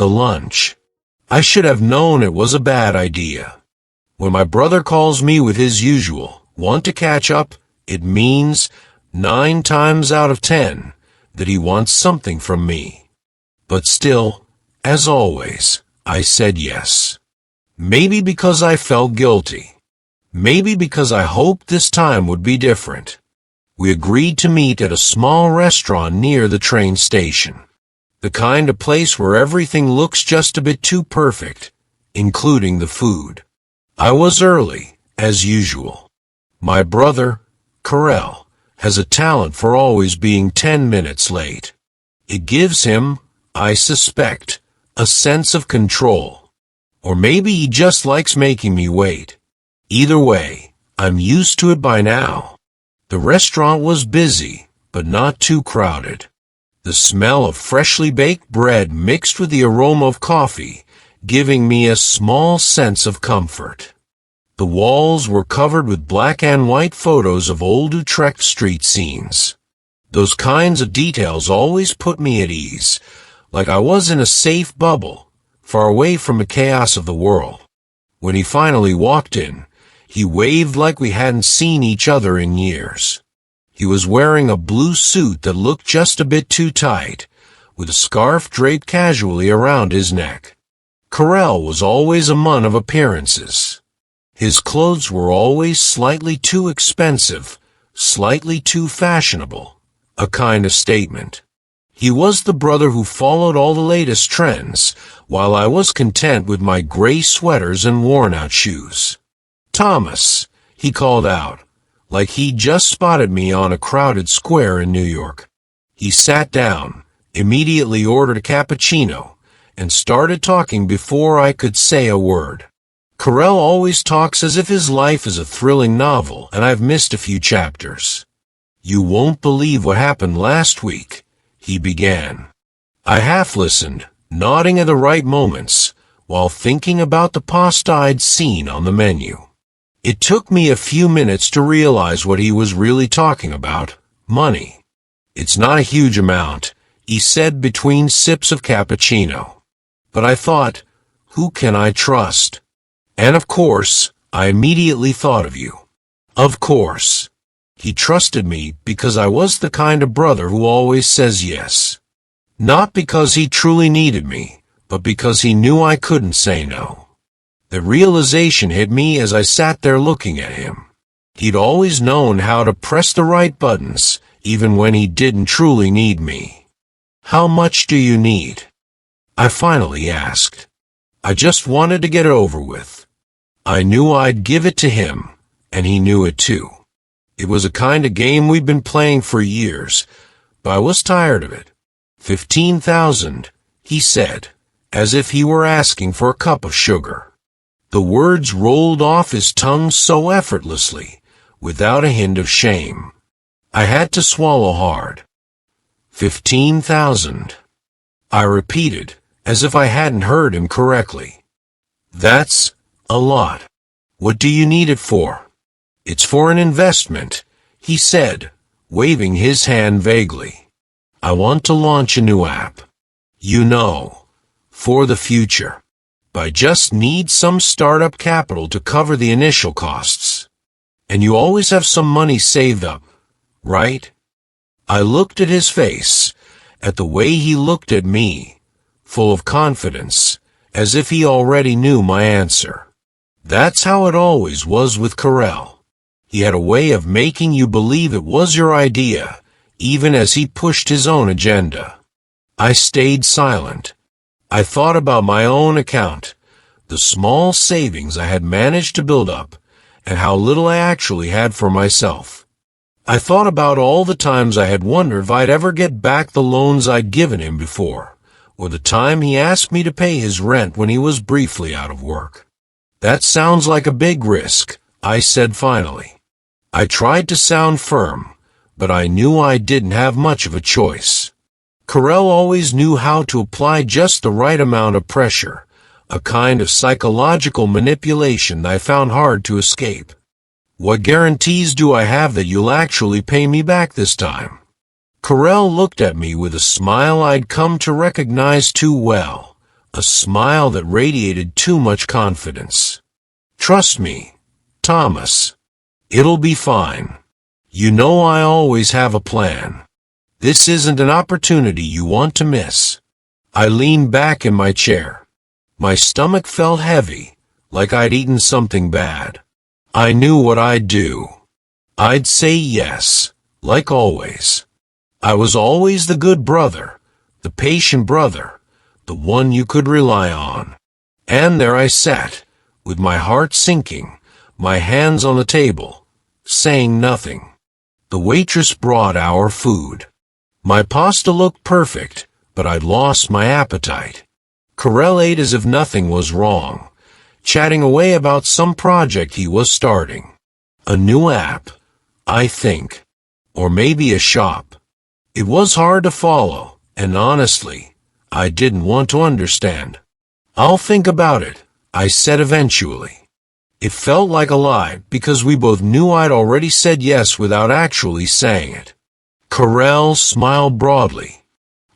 The lunch. I should have known it was a bad idea. When my brother calls me with his usual, "Want to catch up?" it means 9 times out of 10 that he wants something from me. But still, as always, I said yes. Maybe because I felt guilty. Maybe because I hoped this time would be different. We agreed to meet at a small restaurant near the train station. The kind of place where everything looks just a bit too perfect, including the food. I was early, as usual. My brother, Karel, has a talent for always being 10 minutes late. It gives him, I suspect, a sense of control. Or maybe he just likes making me wait. Either way, I'm used to it by now. The restaurant was busy, but not too crowded. The smell of freshly baked bread mixed with the aroma of coffee, giving me a small sense of comfort. The walls were covered with black and white photos of old Utrecht street scenes. Those kinds of details always put me at ease, like I was in a safe bubble, far away from the chaos of the world. When he finally walked in, he waved like we hadn't seen each other in years. He was wearing a blue suit that looked just a bit too tight, with a scarf draped casually around his neck. Karel was always a man of appearances. His clothes were always slightly too expensive, slightly too fashionable, a kind of statement. He was the brother who followed all the latest trends, while I was content with my gray sweaters and worn-out shoes. "Thomas," he called out, like he'd just spotted me on a crowded square in New York. He sat down, immediately ordered a cappuccino, and started talking before I could say a word. Karel always talks as if his life is a thrilling novel and I've missed a few chapters. "You won't believe what happened last week," he began. I half listened, nodding at the right moments, while thinking about the pasta I'd seen on the menu. It took me a few minutes to realize what he was really talking about: money. "It's not a huge amount," he said between sips of cappuccino. But I thought, who can I trust? And of course, I immediately thought of you. Of course. He trusted me because I was the kind of brother who always says yes. Not because he truly needed me, but because he knew I couldn't say no. The realization hit me as I sat there looking at him. He'd always known how to press the right buttons, even when he didn't truly need me. "How much do you need?" I finally asked. I just wanted to get it over with. I knew I'd give it to him, and he knew it too. It was a kind of game we'd been playing for years, but I was tired of it. 15,000, he said, as if he were asking for a cup of sugar. The words rolled off his tongue so effortlessly, without a hint of shame. I had to swallow hard. 15,000. I repeated, as if I hadn't heard him correctly. "That's a lot. What do you need it for?" "It's for an investment," he said, waving his hand vaguely. "I want to launch a new app. You know, for the future. But I just need some startup capital to cover the initial costs. And you always have some money saved up, right?" I looked at his face, at the way he looked at me, full of confidence, as if he already knew my answer. That's how it always was with Karel. He had a way of making you believe it was your idea, even as he pushed his own agenda. I stayed silent. I thought about my own account, the small savings I had managed to build up, and how little I actually had for myself. I thought about all the times I had wondered if I'd ever get back the loans I'd given him before, or the time he asked me to pay his rent when he was briefly out of work. "That sounds like a big risk," I said finally. I tried to sound firm, but I knew I didn't have much of a choice. Karel always knew how to apply just the right amount of pressure, a kind of psychological manipulation that I found hard to escape. "What guarantees do I have that you'll actually pay me back this time?" Karel looked at me with a smile I'd come to recognize too well, a smile that radiated too much confidence. "Trust me, Thomas. It'll be fine. You know I always have a plan. This isn't an opportunity you want to miss." I leaned back in my chair. My stomach felt heavy, like I'd eaten something bad. I knew what I'd do. I'd say yes, like always. I was always the good brother, the patient brother, the one you could rely on. And there I sat, with my heart sinking, my hands on the table, saying nothing. The waitress brought our food. My pasta looked perfect, but I'd lost my appetite. Carell ate as if nothing was wrong, chatting away about some project he was starting. A new app, I think. Or maybe a shop. It was hard to follow, and honestly, I didn't want to understand. "I'll think about it," I said eventually. It felt like a lie because we both knew I'd already said yes without actually saying it. Carell smiled broadly.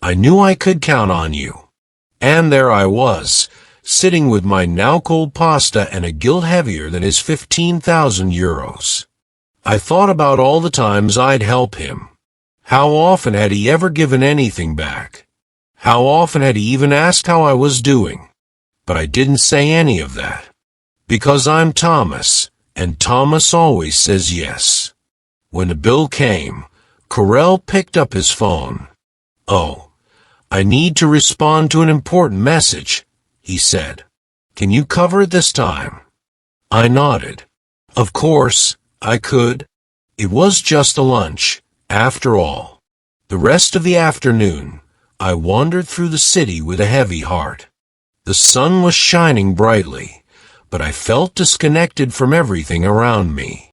"I knew I could count on you." And there I was, sitting with my now cold pasta and a guilt heavier than his 15,000 euros. I thought about all the times I'd help him. How often had he ever given anything back? How often had he even asked how I was doing? But I didn't say any of that. Because I'm Thomas, and Thomas always says yes. When the bill came, Carell picked up his phone. "Oh, I need to respond to an important message," he said. "Can you cover it this time?" I nodded. Of course, I could. It was just a lunch, after all. The rest of the afternoon, I wandered through the city with a heavy heart. The sun was shining brightly, but I felt disconnected from everything around me.